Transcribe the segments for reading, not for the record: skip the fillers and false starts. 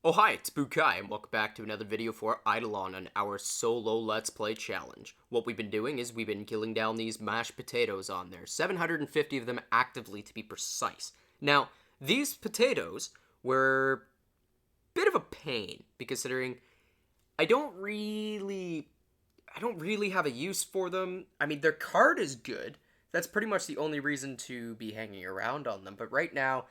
Oh hi, it's Bukai, and welcome back to another video for IdleOn on our solo Let's Play challenge. What we've been doing is we've been killing down these mashed potatoes on there, 750 of them actively to be precise. Now, these potatoes were a bit of a pain, considering I don't really have a use for them. I mean, their card is good. That's pretty much the only reason to be hanging around on them, but right now,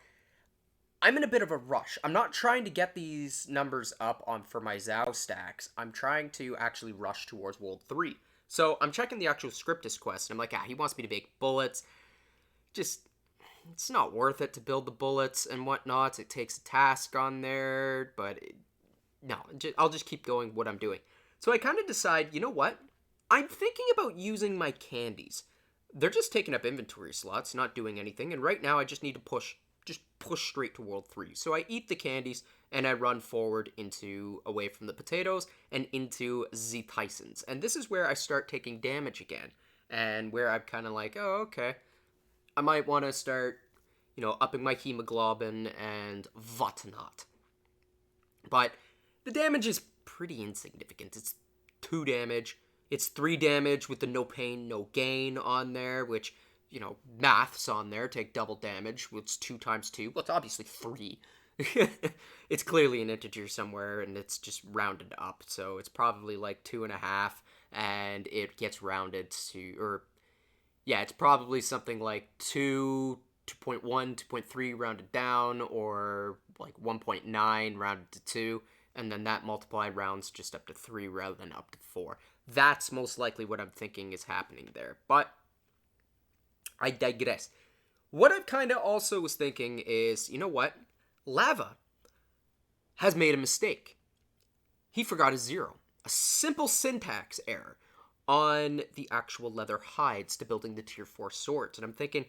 I'm in a bit of a rush. I'm not trying to get these numbers up on for my Zao stacks. I'm trying to actually rush towards World 3. So I'm checking the actual Scriptus quest, and I'm like, he wants me to make bullets. Just, it's not worth it to build the bullets and whatnot. It takes a task on there, but no, I'll just keep going what I'm doing. So I kind of decide, you know what? I'm thinking about using my candies. They're just taking up inventory slots, not doing anything, and right now I just need to push straight to World 3. So I eat the candies, and I run forward away from the potatoes, and into the Tysons. And this is where I start taking damage again, and where I'm kind of like, oh, okay. I might want to start, upping my hemoglobin and whatnot. But the damage is pretty insignificant. It's 2 damage. It's 3 damage with the no pain, no gain on there, which maths on there, take double damage, which is 2 times 2. Well, it's obviously 3. It's clearly an integer somewhere, and it's just rounded up. So it's probably like 2.5, and it gets rounded to, it's probably something like 2, 2.1, 2.3 rounded down, or like 1.9 rounded to 2, and then that multiplied rounds just up to 3 rather than up to 4. That's most likely what I'm thinking is happening there. But I digress. What I've kind of also was thinking is, you know what? Lava has made a mistake. He forgot a 0. A simple syntax error on the actual leather hides to building the tier 4 swords. And I'm thinking,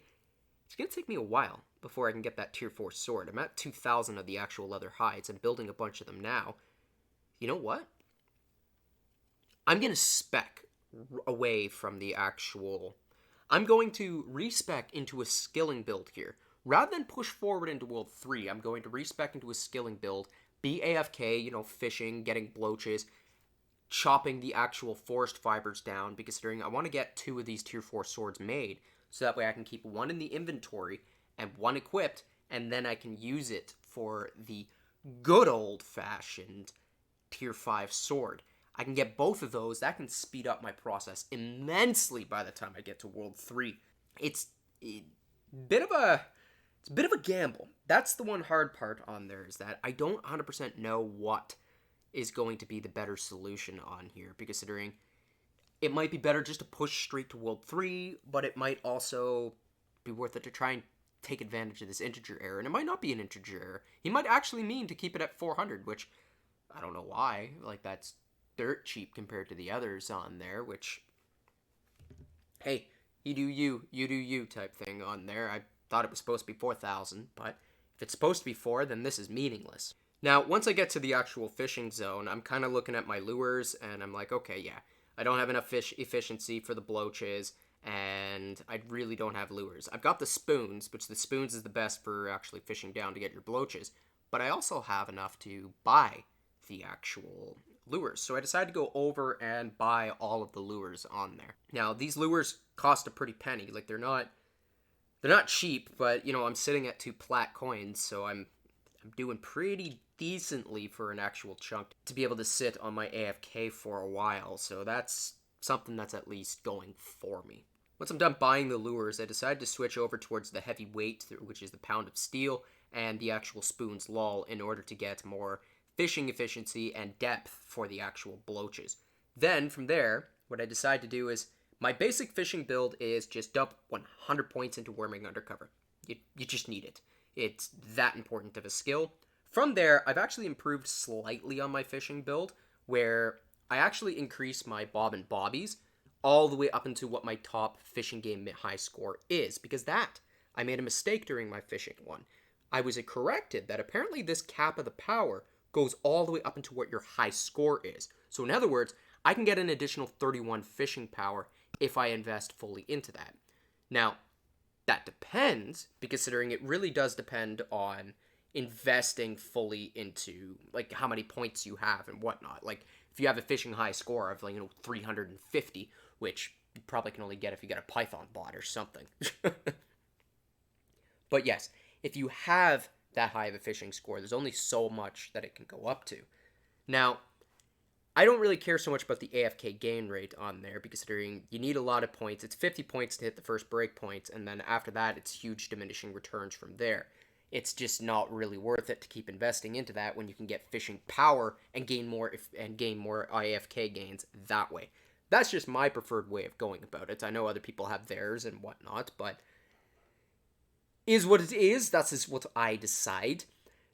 it's going to take me a while before I can get that tier 4 sword. I'm at 2,000 of the actual leather hides and building a bunch of them now. You know what? I'm going to spec away from the actual... I'm going to respec into a skilling build here. Rather than push forward into World 3, I'm going to respec into a skilling build, be AFK, fishing, getting bloaches, chopping the actual forest fibers down, because considering I want to get 2 of these tier 4 swords made, so that way I can keep 1 in the inventory and 1 equipped, and then I can use it for the good old-fashioned tier 5 sword. I can get both of those. That can speed up my process immensely by the time I get to World 3. It's a bit of a gamble. That's the one hard part on there, is that I don't 100% know what is going to be the better solution on here, because considering it might be better just to push straight to World 3, but it might also be worth it to try and take advantage of this integer error. And it might not be an integer error. He might actually mean to keep it at 400, which I don't know why. Like, that's dirt cheap compared to the others on there, which, hey, you do you type thing on there. I thought it was supposed to be 4,000, but if it's supposed to be 4, then this is meaningless. Now, once I get to the actual fishing zone, I'm kind of looking at my lures, and I'm like, okay, yeah, I don't have enough fish efficiency for the bloaches, and I really don't have lures. I've got the spoons, which the spoons is the best for actually fishing down to get your bloaches, but I also have enough to buy the actual lures. So I decided to go over and buy all of the lures on there. Now, these lures cost a pretty penny. Like, they're not cheap, but I'm sitting at 2 plat coins, so I'm doing pretty decently for an actual chunk to be able to sit on my AFK for a while. So that's something that's at least going for me. Once I'm done buying the lures, I decided to switch over towards the heavy weight, which is the pound of steel, and the actual spoons lull, in order to get more fishing efficiency and depth for the actual bloaches. Then, from there, what I decide to do is, my basic fishing build is just dump 100 points into worming undercover. You just need it. It's that important of a skill. From there, I've actually improved slightly on my fishing build, where I actually increased my bob and bobbies all the way up into what my top fishing game high score is, because I made a mistake during my fishing one. I was corrected that apparently this cap of the power goes all the way up into what your high score is. So in other words, I can get an additional 31 fishing power if I invest fully into that. Now, that depends, because considering it really does depend on investing fully into like how many points you have and whatnot. Like if you have a fishing high score of 350, which you probably can only get if you get a Python bot or something. But yes, if you have that high of a fishing score, there's only so much that it can go up to. Now, I don't really care so much about the AFK gain rate on there, because considering you need a lot of points. It's 50 points to hit the first break point, and then after that, it's huge diminishing returns from there. It's just not really worth it to keep investing into that when you can get fishing power and gain more AFK gains that way. That's just my preferred way of going about it. I know other people have theirs and whatnot, but is what it is. That's what I decide.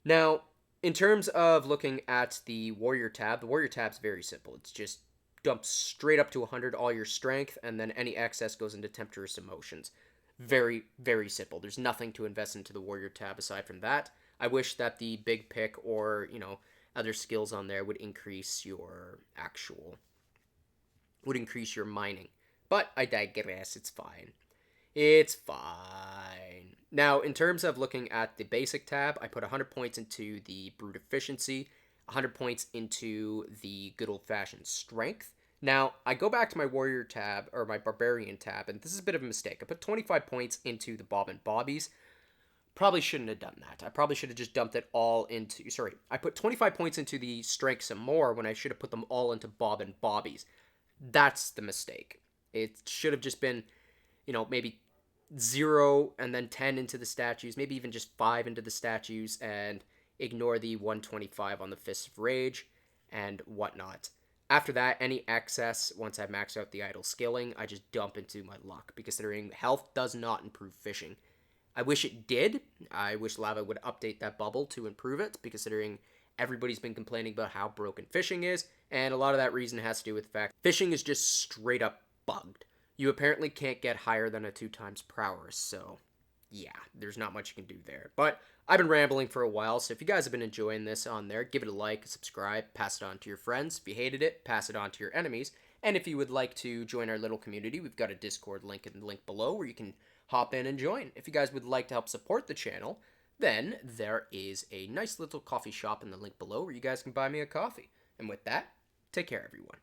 Now, in terms of looking at the Warrior tab, the Warrior tab's very simple. It's just dump straight up to 100 all your strength, and then any excess goes into Temptress Emotions. Very, very simple. There's nothing to invest into the Warrior tab aside from that. I wish that the Big Pick or, other skills on there would increase your mining. But I digress. It's fine. It's fine. Now, in terms of looking at the basic tab, I put 100 points into the brute efficiency, 100 points into the good old-fashioned strength. Now, I go back to my warrior tab, or my barbarian tab, and this is a bit of a mistake. I put 25 points into the bob and bobbies. Probably shouldn't have done that. I probably should have just dumped it all into... Sorry, I put 25 points into the strength some more when I should have put them all into bob and bobbies. That's the mistake. It should have just been, maybe 0 and then 10 into the statues, maybe even just 5 into the statues, and ignore the 125 on the Fists of Rage and whatnot. After that, any excess, once I've maxed out the idle skilling, I just dump into my luck, because considering health does not improve fishing. I wish it did. I wish Lava would update that bubble to improve it, because considering everybody's been complaining about how broken fishing is, and a lot of that reason has to do with the fact fishing is just straight up bugged. You apparently can't get higher than a 2x prowess, so yeah, there's not much you can do there. But I've been rambling for a while, so if you guys have been enjoying this on there, give it a like, subscribe, pass it on to your friends. If you hated it, pass it on to your enemies. And if you would like to join our little community, we've got a Discord link in the link below where you can hop in and join. If you guys would like to help support the channel, then there is a nice little coffee shop in the link below where you guys can buy me a coffee. And with that, take care, everyone.